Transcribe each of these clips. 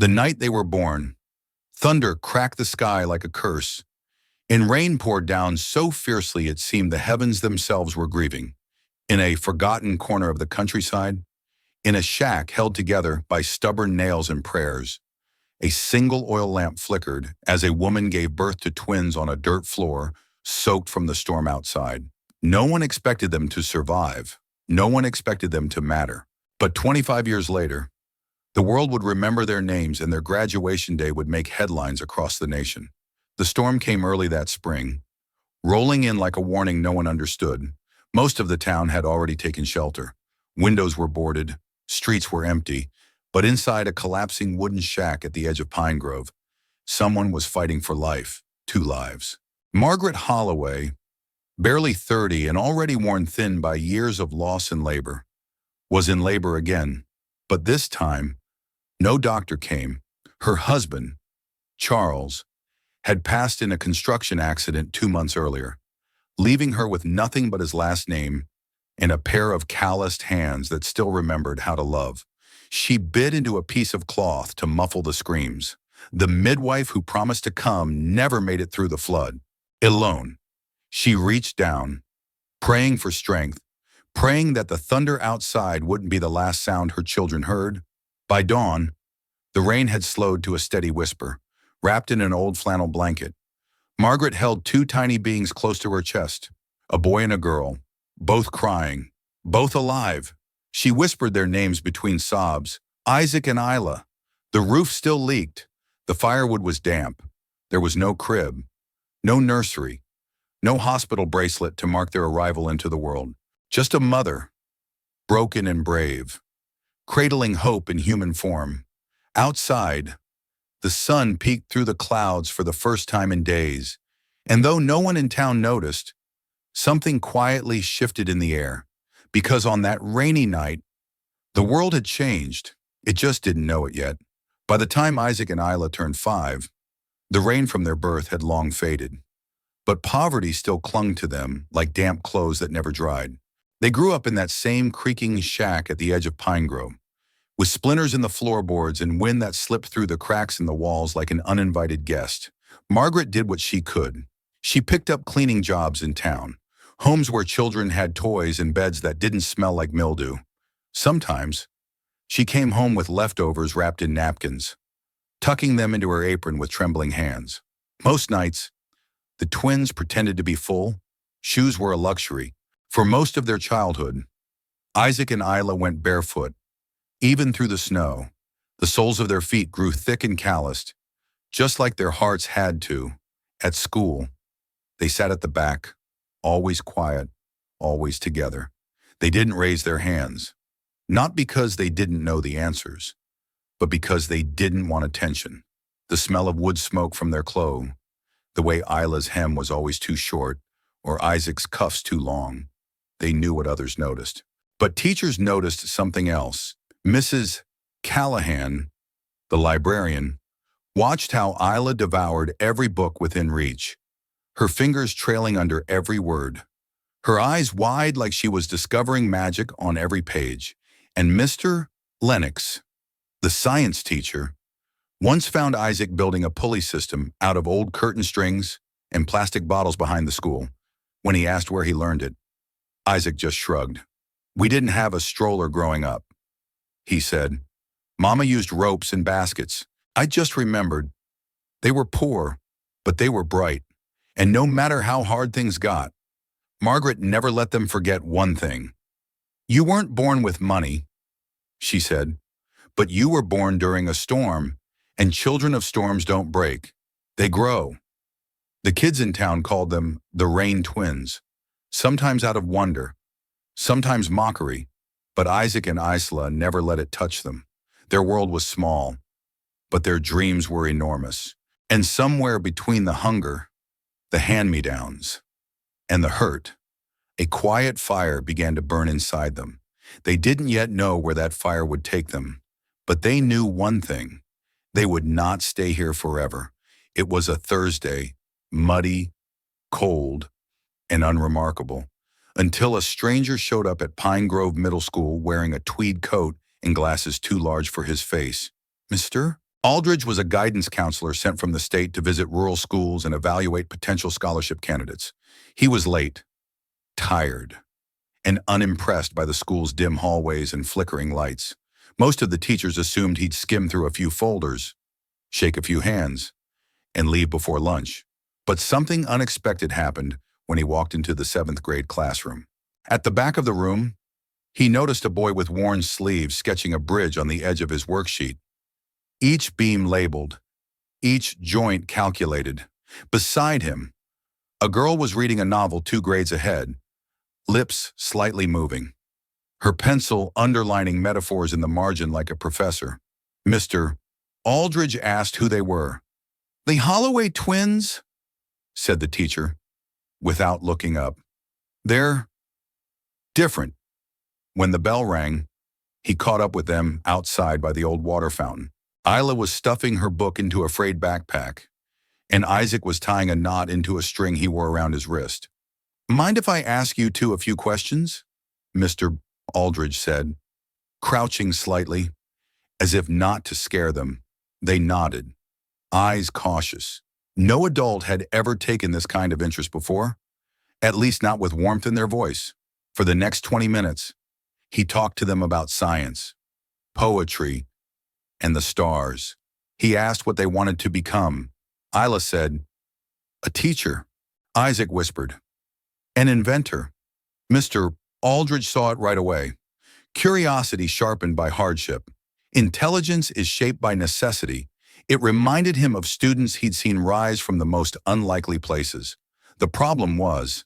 The night they were born, thunder cracked the sky like a curse, and rain poured down so fiercely it seemed the heavens themselves were grieving. In a forgotten corner of the countryside, in a shack held together by stubborn nails and prayers, a single oil lamp flickered as a woman gave birth to twins on a dirt floor soaked from the storm outside. No one expected them to survive. No one expected them to matter. But 25 years later, the world would remember their names and their graduation day would make headlines across the nation. The storm came early that spring, rolling in like a warning no one understood. Most of the town had already taken shelter. Windows were boarded, streets were empty, but inside a collapsing wooden shack at the edge of Pine Grove, someone was fighting for life, 2 lives. Margaret Holloway, barely 30 and already worn thin by years of loss and labor, was in labor again, but this time, no doctor came. Her husband, Charles, had passed in a construction accident 2 months earlier, leaving her with nothing but his last name and a pair of calloused hands that still remembered how to love. She bit into a piece of cloth to muffle the screams. The midwife who promised to come never made it through the flood. Alone, she reached down, praying for strength, praying that the thunder outside wouldn't be the last sound her children heard. By dawn, the rain had slowed to a steady whisper, wrapped in an old flannel blanket. Margaret held 2 tiny beings close to her chest, a boy and a girl, both crying, both alive. She whispered their names between sobs, Isaac and Isla. The roof still leaked. The firewood was damp. There was no crib, no nursery, no hospital bracelet to mark their arrival into the world. Just a mother, broken and brave, cradling hope in human form. Outside, the sun peeked through the clouds for the first time in days, and though no one in town noticed, something quietly shifted in the air, because on that rainy night, the world had changed. It just didn't know it yet. By the time Isaac and Isla turned 5, the rain from their birth had long faded, but poverty still clung to them like damp clothes that never dried. They grew up in that same creaking shack at the edge of Pine Grove, with splinters in the floorboards and wind that slipped through the cracks in the walls like an uninvited guest. Margaret did what she could. She picked up cleaning jobs in town, homes where children had toys and beds that didn't smell like mildew. Sometimes, she came home with leftovers wrapped in napkins, tucking them into her apron with trembling hands. Most nights, the twins pretended to be full. Shoes were a luxury. For most of their childhood, Isaac and Isla went barefoot, even through the snow. The soles of their feet grew thick and calloused, just like their hearts had to. At school, they sat at the back, always quiet, always together. They didn't raise their hands, not because they didn't know the answers, but because they didn't want attention. The smell of wood smoke from their clothes, the way Isla's hem was always too short, or Isaac's cuffs too long. They knew what others noticed. But teachers noticed something else. Mrs. Callahan, the librarian, watched how Isla devoured every book within reach, her fingers trailing under every word, her eyes wide like she was discovering magic on every page. And Mr. Lennox, the science teacher, once found Isaac building a pulley system out of old curtain strings and plastic bottles behind the school. When he asked where he learned it, Isaac just shrugged. "We didn't have a stroller growing up," he said. "Mama used ropes and baskets. I just remembered. They were poor, but they were bright. And no matter how hard things got, Margaret never let them forget one thing. You weren't born with money," she said, "but you were born during a storm, and children of storms don't break. They grow." The kids in town called them the Rain Twins, sometimes out of wonder, sometimes mockery, but Isaac and Isla never let it touch them. Their world was small, but their dreams were enormous. And somewhere between the hunger, the hand-me-downs, and the hurt, a quiet fire began to burn inside them. They didn't yet know where that fire would take them, but they knew one thing. They would not stay here forever. It was a Thursday, muddy, cold, and unremarkable, until a stranger showed up at Pine Grove Middle School wearing a tweed coat and glasses too large for his face. "Mister?" Aldridge was a guidance counselor sent from the state to visit rural schools and evaluate potential scholarship candidates. He was late, tired, and unimpressed by the school's dim hallways and flickering lights. Most of the teachers assumed he'd skim through a few folders, shake a few hands, and leave before lunch. But something unexpected happened when he walked into the 7th grade classroom. At the back of the room, he noticed a boy with worn sleeves sketching a bridge on the edge of his worksheet. Each beam labeled, each joint calculated. Beside him, a girl was reading a novel 2 grades ahead, lips slightly moving, her pencil underlining metaphors in the margin like a professor. Mr. Aldridge asked who they were. "The Holloway twins," said the teacher, without looking up. "They're different." When the bell rang, he caught up with them outside by the old water fountain. Isla was stuffing her book into a frayed backpack, and Isaac was tying a knot into a string he wore around his wrist. "Mind if I ask you two a few questions?" Mr. Aldridge said, crouching slightly, as if not to scare them. They nodded, eyes cautious. No adult had ever taken this kind of interest before, at least not with warmth in their voice. For the next 20 minutes, he talked to them about science, poetry, and the stars. He asked what they wanted to become. Isla said, "A teacher." Isaac whispered, "An inventor." Mr. Aldridge saw it right away. Curiosity sharpened by hardship. Intelligence is shaped by necessity. It reminded him of students he'd seen rise from the most unlikely places. The problem was,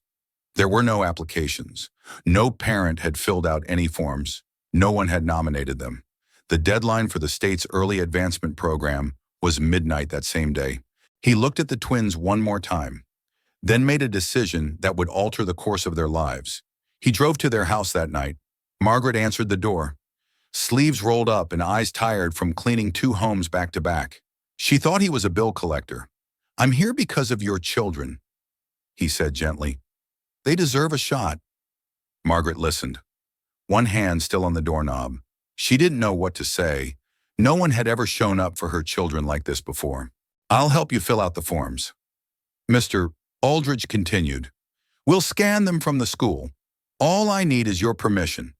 there were no applications. No parent had filled out any forms. No one had nominated them. The deadline for the state's early advancement program was midnight that same day. He looked at the twins one more time, then made a decision that would alter the course of their lives. He drove to their house that night. Margaret answered the door, sleeves rolled up and eyes tired from cleaning 2 homes back to back. She thought he was a bill collector. "I'm here because of your children," he said gently. "They deserve a shot." Margaret listened, one hand still on the doorknob. She didn't know what to say. No one had ever shown up for her children like this before. "I'll help you fill out the forms," Mr. Aldridge continued. "We'll scan them from the school. All I need is your permission."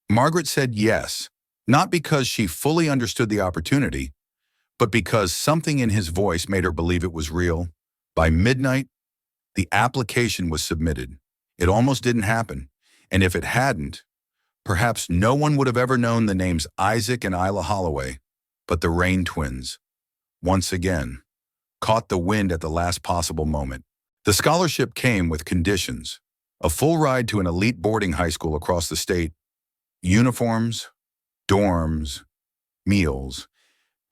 Margaret said yes, not because she fully understood the opportunity, but because something in his voice made her believe it was real. By midnight, the application was submitted. It almost didn't happen, and if it hadn't, perhaps no one would have ever known the names Isaac and Isla Holloway, but the Rain twins, once again, caught the wind at the last possible moment. The scholarship came with conditions: a full ride to an elite boarding high school across the state, uniforms, dorms, meals,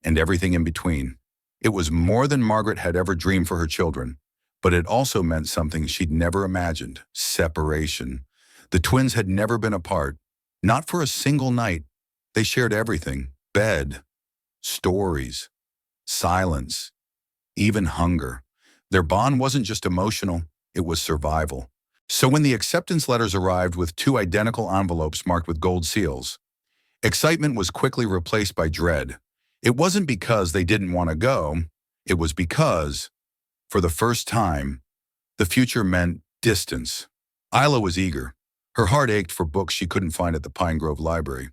and everything in between. It was more than Margaret had ever dreamed for her children, but it also meant something she'd never imagined: separation. The twins had never been apart, not for a single night. They shared everything: bed, stories, silence, even hunger. Their bond wasn't just emotional, it was survival. So when the acceptance letters arrived with 2 identical envelopes marked with gold seals, excitement was quickly replaced by dread. It wasn't because they didn't want to go, it was because, for the first time, the future meant distance. Isla was eager. Her heart ached for books she couldn't find at the Pine Grove Library,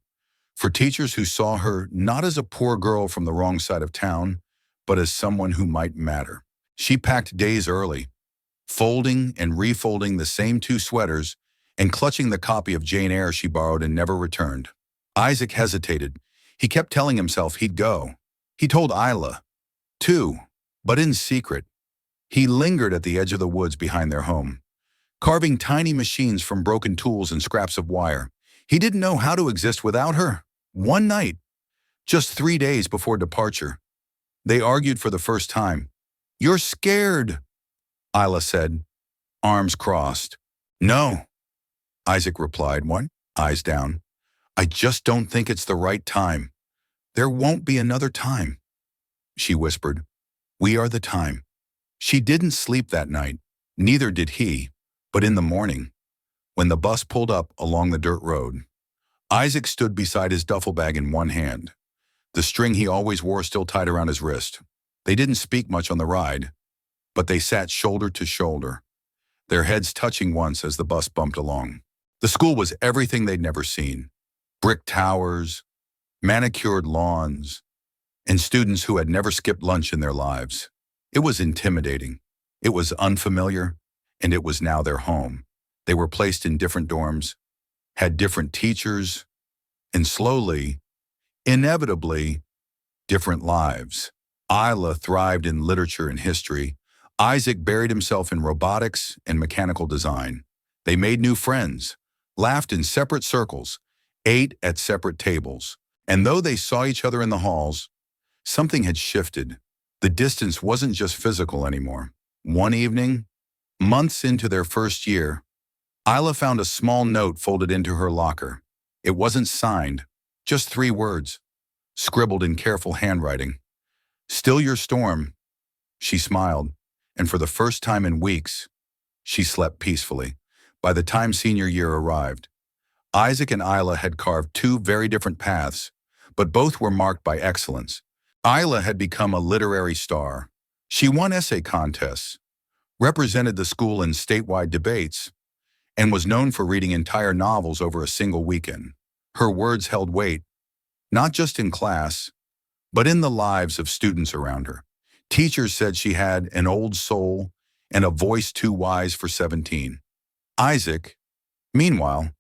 for teachers who saw her not as a poor girl from the wrong side of town, but as someone who might matter. She packed days early, folding and refolding the same 2 sweaters and clutching the copy of Jane Eyre she borrowed and never returned. Isaac hesitated. He kept telling himself he'd go. He told Isla, too, but in secret. He lingered at the edge of the woods behind their home, carving tiny machines from broken tools and scraps of wire. He didn't know how to exist without her. One night, just 3 days before departure, they argued for the first time. "You're scared," Isla said, arms crossed. "No," Isaac replied, one eyes down. "I just don't think it's the right time." "There won't be another time," she whispered. "We are the time." She didn't sleep that night, neither did he, but in the morning, when the bus pulled up along the dirt road, Isaac stood beside his duffel bag in one hand, the string he always wore still tied around his wrist. They didn't speak much on the ride, but they sat shoulder to shoulder, their heads touching once as the bus bumped along. The school was everything they'd never seen. Brick towers, manicured lawns, and students who had never skipped lunch in their lives. It was intimidating. It was unfamiliar, and it was now their home. They were placed in different dorms, had different teachers, and slowly, inevitably, different lives. Isla thrived in literature and history. Isaac buried himself in robotics and mechanical design. They made new friends, laughed in separate circles, ate at separate tables. And though they saw each other in the halls, something had shifted. The distance wasn't just physical anymore. One evening, months into their first year, Isla found a small note folded into her locker. It wasn't signed, just 3 words, scribbled in careful handwriting. "Still your storm." She smiled, and for the first time in weeks, she slept peacefully. By the time senior year arrived, Isaac and Isla had carved 2 very different paths, but both were marked by excellence. Isla had become a literary star. She won essay contests, represented the school in statewide debates, and was known for reading entire novels over a single weekend. Her words held weight, not just in class, but in the lives of students around her. Teachers said she had an old soul and a voice too wise for 17. Isaac, meanwhile,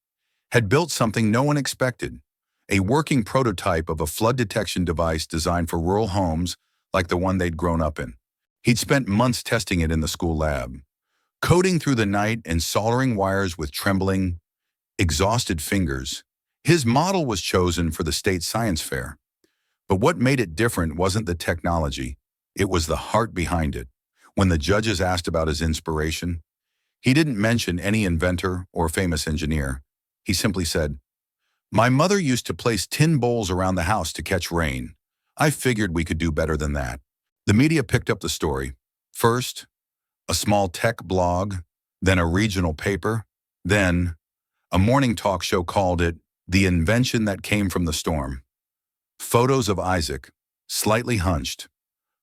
had built something no one expected, a working prototype of a flood detection device designed for rural homes like the one they'd grown up in. He'd spent months testing it in the school lab, coding through the night and soldering wires with trembling, exhausted fingers. His model was chosen for the state science fair. But what made it different wasn't the technology, it was the heart behind it. When the judges asked about his inspiration, he didn't mention any inventor or famous engineer. He simply said, "My mother used to place tin bowls around the house to catch rain. I figured we could do better than that." The media picked up the story. First, a small tech blog, then a regional paper, then a morning talk show called it "the invention that came from the storm." Photos of Isaac, slightly hunched,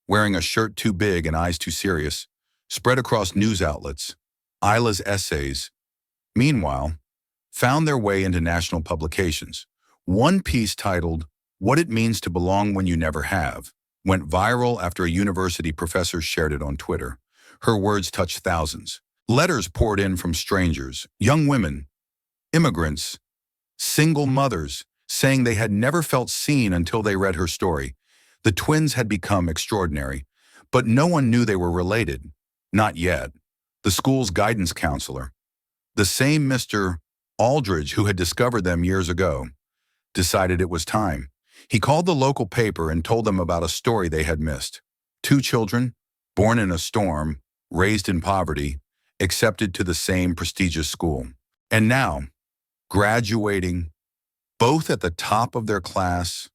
wearing a shirt too big and eyes too serious, spread across news outlets. Isla's essays, meanwhile, found their way into national publications. One piece titled, "What It Means to Belong When You Never Have," went viral after a university professor shared it on Twitter. Her words touched thousands. Letters poured in from strangers, young women, immigrants, single mothers, saying they had never felt seen until they read her story. The twins had become extraordinary, but no one knew they were related. Not yet. The school's guidance counselor, the same Mr. Aldridge who had discovered them years ago, decided it was time. He called the local paper and told them about a story they had missed. 2 children, born in a storm, raised in poverty, accepted to the same prestigious school. And now, graduating, both at the top of their class,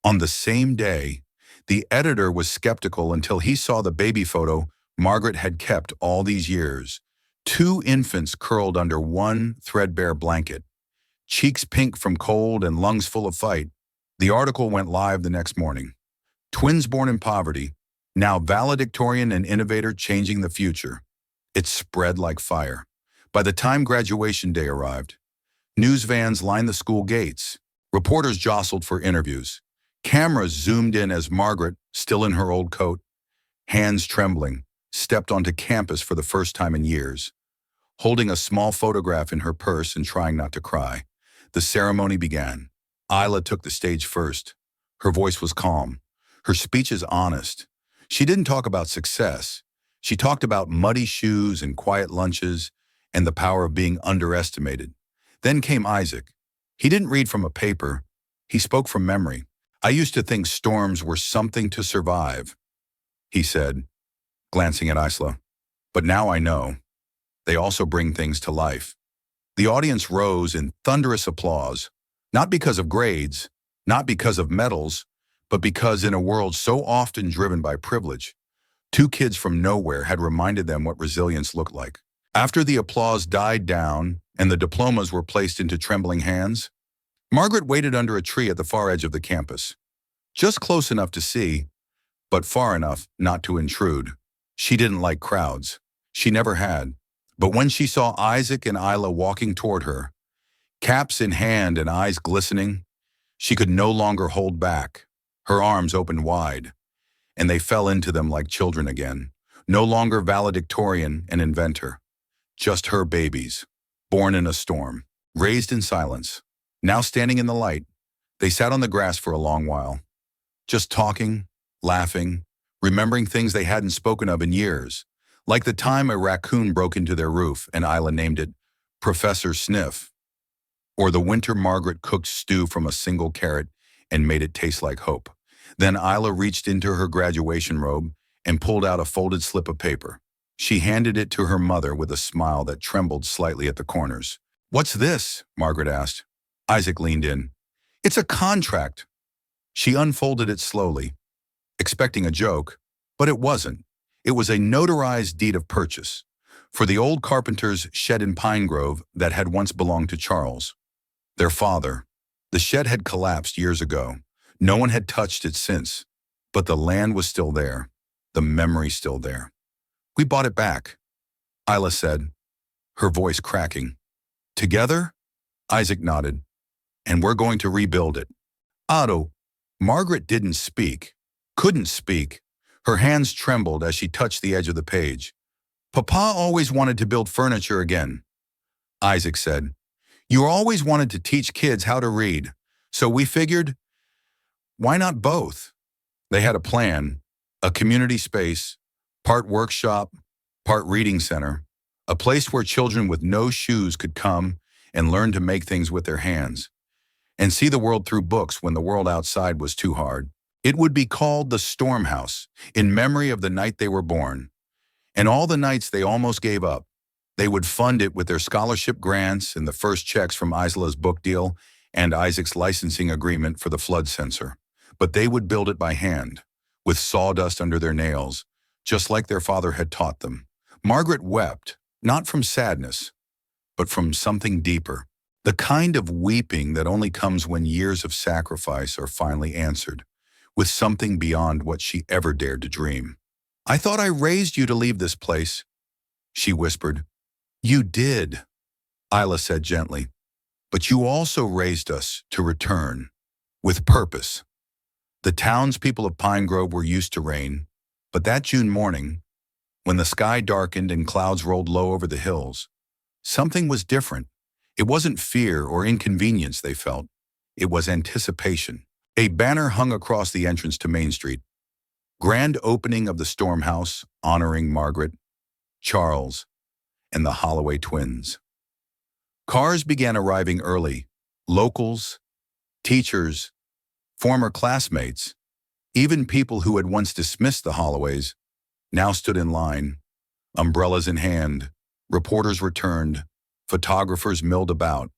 on the same day. The editor was skeptical until he saw the baby photo Margaret had kept all these years. 2 infants curled under one threadbare blanket, cheeks pink from cold and lungs full of fight. The article went live the next morning. Twins born in poverty, now valedictorian and innovator changing the future. It spread like fire. By the time graduation day arrived, news vans lined the school gates. Reporters jostled for interviews. Cameras zoomed in as Margaret, still in her old coat, hands trembling, stepped onto campus for the first time in years, holding a small photograph in her purse and trying not to cry. The ceremony began. Isla took the stage first. Her voice was calm. Her speeches honest. She didn't talk about success. She talked about muddy shoes and quiet lunches and the power of being underestimated. Then came Isaac. He didn't read from a paper. He spoke from memory. "I used to think storms were something to survive," he said, glancing at Isla. "But now I know. They also bring things to life." The audience rose in thunderous applause, not because of grades, not because of medals, but because in a world so often driven by privilege, 2 kids from nowhere had reminded them what resilience looked like. After the applause died down and the diplomas were placed into trembling hands, Margaret waited under a tree at the far edge of the campus. just close enough to see, but far enough not to intrude. She didn't like crowds. She never had. But when she saw Isaac and Isla walking toward her, caps in hand and eyes glistening, she could no longer hold back. Her arms opened wide, and they fell into them like children again, no longer valedictorian and inventor. Just her babies, born in a storm, raised in silence. Now standing in the light, they sat on the grass for a long while, just talking, laughing, remembering things they hadn't spoken of in years, like the time a raccoon broke into their roof and Isla named it Professor Sniff, or the winter Margaret cooked stew from a single carrot and made it taste like hope. Then Isla reached into her graduation robe and pulled out a folded slip of paper. She handed it to her mother with a smile that trembled slightly at the corners. "What's this?" Margaret asked. Isaac leaned in. "It's a contract." She unfolded it slowly, expecting a joke, but it wasn't. It was a notarized deed of purchase for the old carpenter's shed in Pine Grove that had once belonged to Charles, their father. The shed had collapsed years ago. No one had touched it since, but the land was still there, the memory still there. "We bought it back," Isla said, her voice cracking. "Together?" Isaac nodded. "And we're going to rebuild it." "Otto." Margaret didn't speak, couldn't speak. Her hands trembled as she touched the edge of the page. "Papa always wanted to build furniture again," Isaac said. "You always wanted to teach kids how to read, so we figured, why not both?" They had a plan, a community space, part workshop, part reading center, a place where children with no shoes could come and learn to make things with their hands, and see the world through books when the world outside was too hard. It would be called the Storm House, in memory of the night they were born, and all the nights they almost gave up. They would fund it with their scholarship grants and the first checks from Isla's book deal and Isaac's licensing agreement for the flood sensor. But they would build it by hand, with sawdust under their nails, just like their father had taught them. Margaret wept, not from sadness, but from something deeper. The kind of weeping that only comes when years of sacrifice are finally answered, with something beyond what she ever dared to dream. "I thought I raised you to leave this place," she whispered. "You did," Isla said gently, "but you also raised us to return, with purpose." The townspeople of Pine Grove were used to rain, but that June morning, when the sky darkened and clouds rolled low over the hills, something was different. It wasn't fear or inconvenience they felt. It was anticipation. A banner hung across the entrance to Main Street. Grand opening of the Storm House, honoring Margaret, Charles, and the Holloway twins. Cars began arriving early. Locals, teachers, former classmates, even people who had once dismissed the Holloways, now stood in line, umbrellas in hand. Reporters returned, photographers milled about.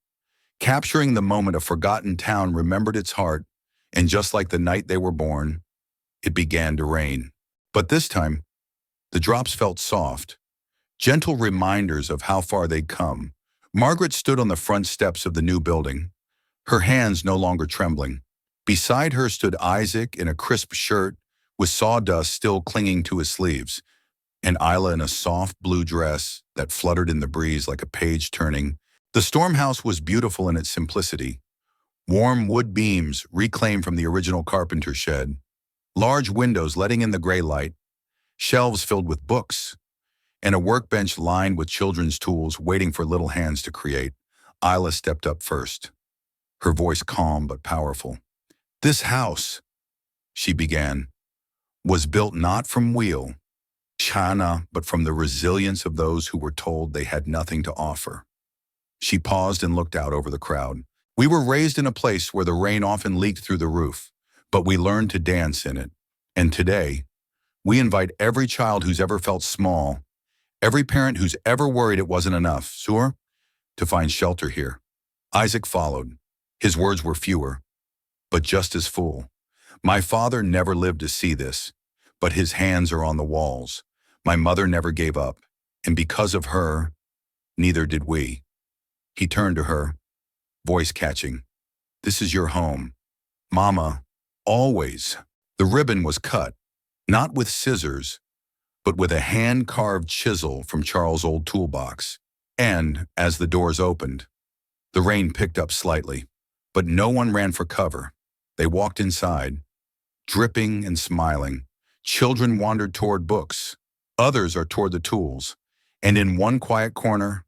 Capturing the moment a forgotten town remembered its heart, and just like the night they were born, it began to rain. But this time, the drops felt soft, gentle reminders of how far they'd come. Margaret stood on the front steps of the new building, her hands no longer trembling. Beside her stood Isaac in a crisp shirt with sawdust still clinging to his sleeves, and Isla in a soft blue dress that fluttered in the breeze like a page turning. The Storm House was beautiful in its simplicity. Warm wood beams reclaimed from the original carpenter shed, large windows letting in the gray light, shelves filled with books, and a workbench lined with children's tools waiting for little hands to create. Isla stepped up first, her voice calm but powerful. "This house," she began, "was built not from wheel, china, but from the resilience of those who were told they had nothing to offer." She paused and looked out over the crowd. "We were raised in a place where the rain often leaked through the roof, but we learned to dance in it. And today, we invite every child who's ever felt small, every parent who's ever worried it wasn't enough, Sur, to find shelter here." Isaac followed. His words were fewer, but just as full. "My father never lived to see this, but his hands are on the walls. My mother never gave up, and because of her, neither did we." He turned to her, voice catching. "This is your home. Mama, Always. The ribbon was cut, not with scissors, but with a hand-carved chisel from Charles' old toolbox. And, as the doors opened, the rain picked up slightly, but no one ran for cover. They walked inside, dripping and smiling. Children wandered toward books. Others are toward the tools. And in one quiet corner,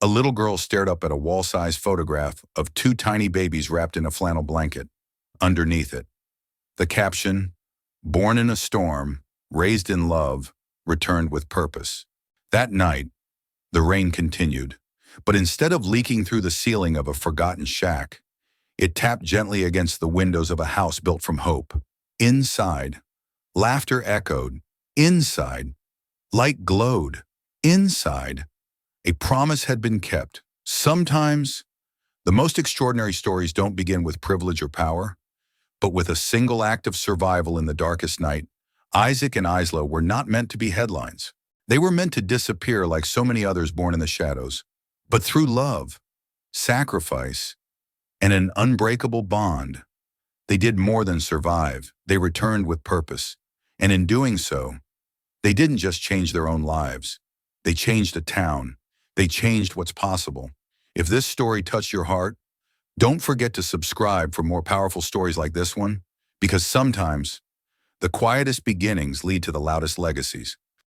a little girl stared up at a wall-sized photograph of two tiny babies wrapped in a flannel blanket. Underneath it, the caption, "Born in a storm, raised in love, returned with purpose." That night, the rain continued, but instead of leaking through the ceiling of a forgotten shack, it tapped gently against the windows of a house built from hope. Inside, laughter echoed. Inside, light glowed. Inside, a promise had been kept. Sometimes, the most extraordinary stories don't begin with privilege or power, but with a single act of survival in the darkest night. Isaac and Isla were not meant to be headlines. They were meant to disappear like so many others born in the shadows. But through love, sacrifice, and an unbreakable bond, they did more than survive. They returned with purpose. And in doing so, they didn't just change their own lives. They changed a town. They changed what's possible. If this story touched your heart, don't forget to subscribe for more powerful stories like this one, because sometimes the quietest beginnings lead to the loudest legacies.